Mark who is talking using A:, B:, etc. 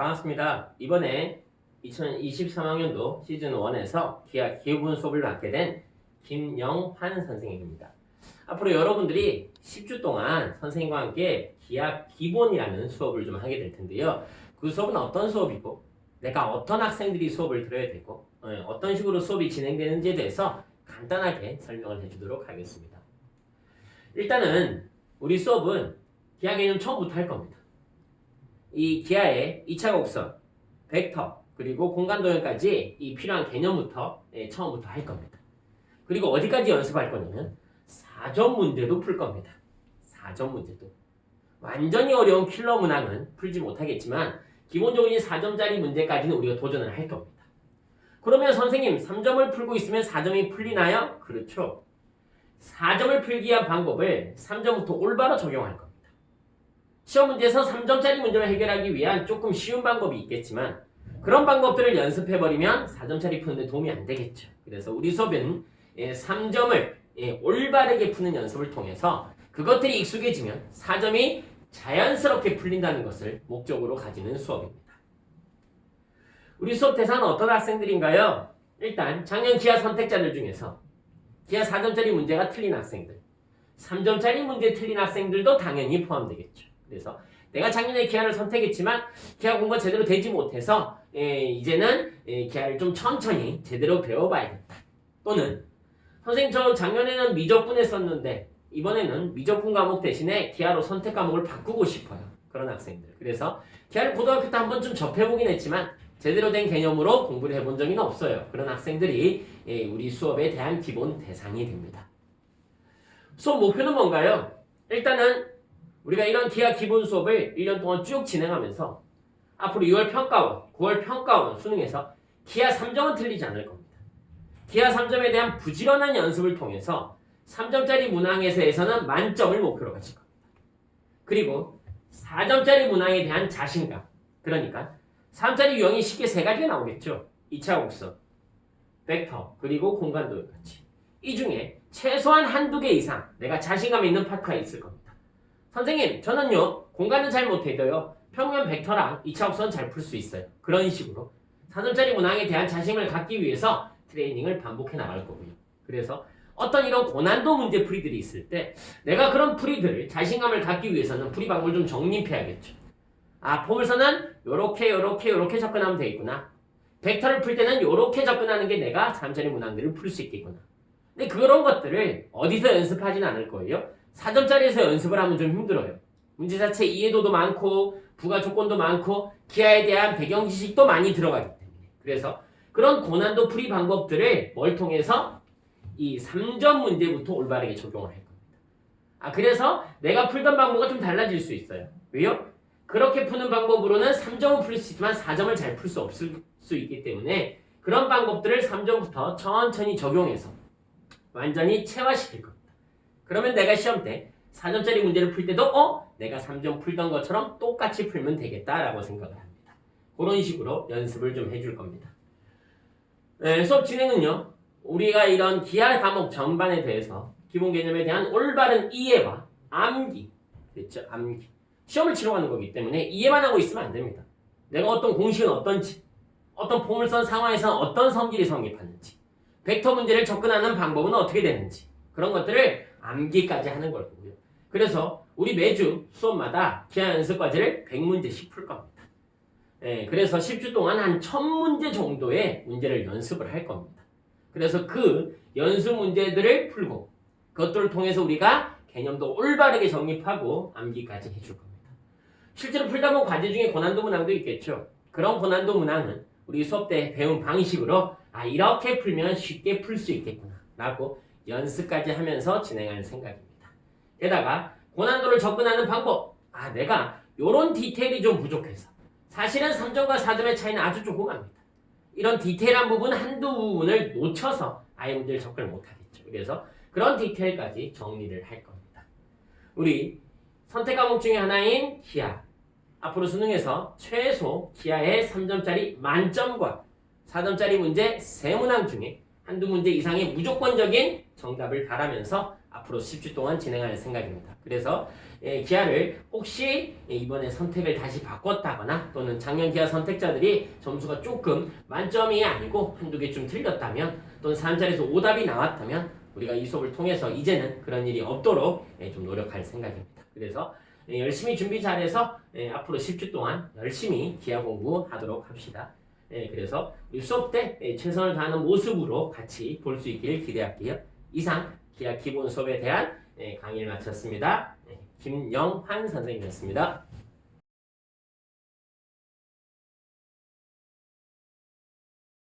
A: 반갑습니다. 이번에 2023학년도 시즌 1에서 기하 기본 수업을 맡게 된 김영환 선생님입니다. 앞으로 여러분들이 10주 동안 선생님과 함께 기하 기본이라는 수업을 좀 하게 될 텐데요. 그 수업은 어떤 수업이고 내가 어떤 학생들이 수업을 들어야 되고 어떤 식으로 수업이 진행되는지에 대해서 간단하게 설명을 해주도록 하겠습니다. 일단은 우리 수업은 기하 개념 처음부터 할 겁니다. 이 기하의 2차 곡선, 벡터, 그리고 공간 도형까지 이 필요한 개념부터 처음부터 할 겁니다. 그리고 어디까지 연습할 거냐면 4점 문제도 풀 겁니다. 4점 문제도. 완전히 어려운 킬러 문항은 풀지 못하겠지만 기본적인 4점짜리 문제까지는 우리가 도전을 할 겁니다. 그러면 선생님 3점을 풀고 있으면 4점이 풀리나요? 그렇죠. 4점을 풀기 위한 방법을 3점부터 올바로 적용할 겁니다. 시험 문제에서 3점짜리 문제를 해결하기 위한 조금 쉬운 방법이 있겠지만 그런 방법들을 연습해버리면 4점짜리 푸는데 도움이 안 되겠죠. 그래서 우리 수업은 3점을 올바르게 푸는 연습을 통해서 그것들이 익숙해지면 4점이 자연스럽게 풀린다는 것을 목적으로 가지는 수업입니다. 우리 수업 대상은 어떤 학생들인가요? 일단 작년 기하 선택자들 중에서 기하 4점짜리 문제가 틀린 학생들, 3점짜리 문제 틀린 학생들도 당연히 포함되겠죠. 그래서 내가 작년에 기하를 선택했지만 기하 공부가 제대로 되지 못해서 이제는 기하를 좀 천천히 제대로 배워봐야겠다. 또는 선생님 저 작년에는 미적분 했었는데 이번에는 미적분 과목 대신에 기하로 선택 과목을 바꾸고 싶어요. 그런 학생들. 그래서 기하를 고등학교 때 한 번쯤 접해보긴 했지만 제대로 된 개념으로 공부를 해본 적은 없어요. 그런 학생들이 우리 수업에 대한 기본 대상이 됩니다. 수업 목표는 뭔가요? 일단은 우리가 이런 기하 기본 수업을 1년 동안 쭉 진행하면서 앞으로 6월 평가원, 9월 평가원 수능에서 기하 3점은 틀리지 않을 겁니다. 기하 3점에 대한 부지런한 연습을 통해서 3점짜리 문항에서는 만점을 목표로 가질 겁니다. 그리고 4점짜리 문항에 대한 자신감, 그러니까 3점짜리 유형이 쉽게 3가지가 나오겠죠. 2차 곡선, 벡터, 그리고 공간 도형 같이. 이 중에 최소한 한두 개 이상 내가 자신감 있는 파트가 있을 겁니다. 선생님 저는요 공간은 잘 못해도요 평면 벡터랑 2차 곡선 잘 풀 수 있어요. 그런 식으로 4점짜리 문항에 대한 자신감을 갖기 위해서 트레이닝을 반복해 나갈 거고요. 그래서 어떤 이런 고난도 문제 풀이들이 있을 때 내가 그런 풀이들 자신감을 갖기 위해서는 풀이 방법을 좀 정립해야겠죠. 아 포물선은 요렇게 접근하면 되겠구나. 벡터를 풀 때는 요렇게 접근하는 게 내가 4점짜리 문항들을 풀 수 있겠구나. 근데 그런 것들을 어디서 연습하진 않을 거예요. 4점짜리에서 연습을 하면 좀 힘들어요. 문제 자체 이해도도 많고 부가 조건도 많고 기하에 대한 배경 지식도 많이 들어가기 때문에 그래서 그런 고난도 풀이 방법들을 뭘 통해서 이 3점 문제부터 올바르게 적용을 할 겁니다. 그래서 내가 풀던 방법과 좀 달라질 수 있어요. 왜요? 그렇게 푸는 방법으로는 3점은 풀 수 있지만 4점을 잘 풀 수 없을 수 있기 때문에 그런 방법들을 3점부터 천천히 적용해서 완전히 체화시킬 겁니다. 그러면 내가 시험 때 4점짜리 문제를 풀 때도 내가 3점 풀던 것처럼 똑같이 풀면 되겠다라고 생각을 합니다. 그런 식으로 연습을 좀 해줄 겁니다. 수업 진행은요. 우리가 이런 기하 과목 전반에 대해서 기본 개념에 대한 올바른 이해와 암기, 그렇죠? 암기. 시험을 치러 가는 거기 때문에 이해만 하고 있으면 안 됩니다. 내가 어떤 공식은 어떤지, 어떤 포물선 상황에서 어떤 성질이 성립하는지, 벡터 문제를 접근하는 방법은 어떻게 되는지 그런 것들을 암기까지 하는 걸 거고요. 그래서 우리 매주 수업마다 기하 연습 과제를 100문제씩 풀 겁니다. 그래서 10주 동안 한 1000문제 정도의 문제를 연습을 할 겁니다. 그래서 그 연습 문제들을 풀고 그것들을 통해서 우리가 개념도 올바르게 정립하고 암기까지 해줄 겁니다. 실제로 풀다 보면 과제 중에 고난도 문항도 있겠죠. 그런 고난도 문항은 우리 수업 때 배운 방식으로 이렇게 풀면 쉽게 풀 수 있겠구나 라고 연습까지 하면서 진행하는 생각입니다. 게다가 고난도를 접근하는 방법, 내가 이런 디테일이 좀 부족해서 사실은 3점과 4점의 차이는 아주 조그맣니다. 이런 디테일한 부분 한두 부분을 놓쳐서 아예 문제를 접근을 못하겠죠. 그래서 그런 디테일까지 정리를 할 겁니다. 우리 선택 과목 중에 하나인 기하, 앞으로 수능에서 최소 기하의 3점짜리 만점과 4점짜리 문제 3문항 중에 한두 문제 이상의 무조건적인 정답을 바라면서 앞으로 10주 동안 진행할 생각입니다. 그래서 기아를 혹시 이번에 선택을 다시 바꿨다거나 또는 작년 기아 선택자들이 점수가 조금 만점이 아니고 한두 개 좀 틀렸다면 또는 3자리에서 오답이 나왔다면 우리가 이 수업을 통해서 이제는 그런 일이 없도록 좀 노력할 생각입니다. 그래서 열심히 준비 잘해서 앞으로 10주 동안 열심히 기아 공부하도록 합시다. 그래서 우리 수업 때 최선을 다하는 모습으로 같이 볼 수 있기를 기대할게요. 이상 기아 기본 수업에 대한 강의를 마쳤습니다. 김영환 선생님이었습니다.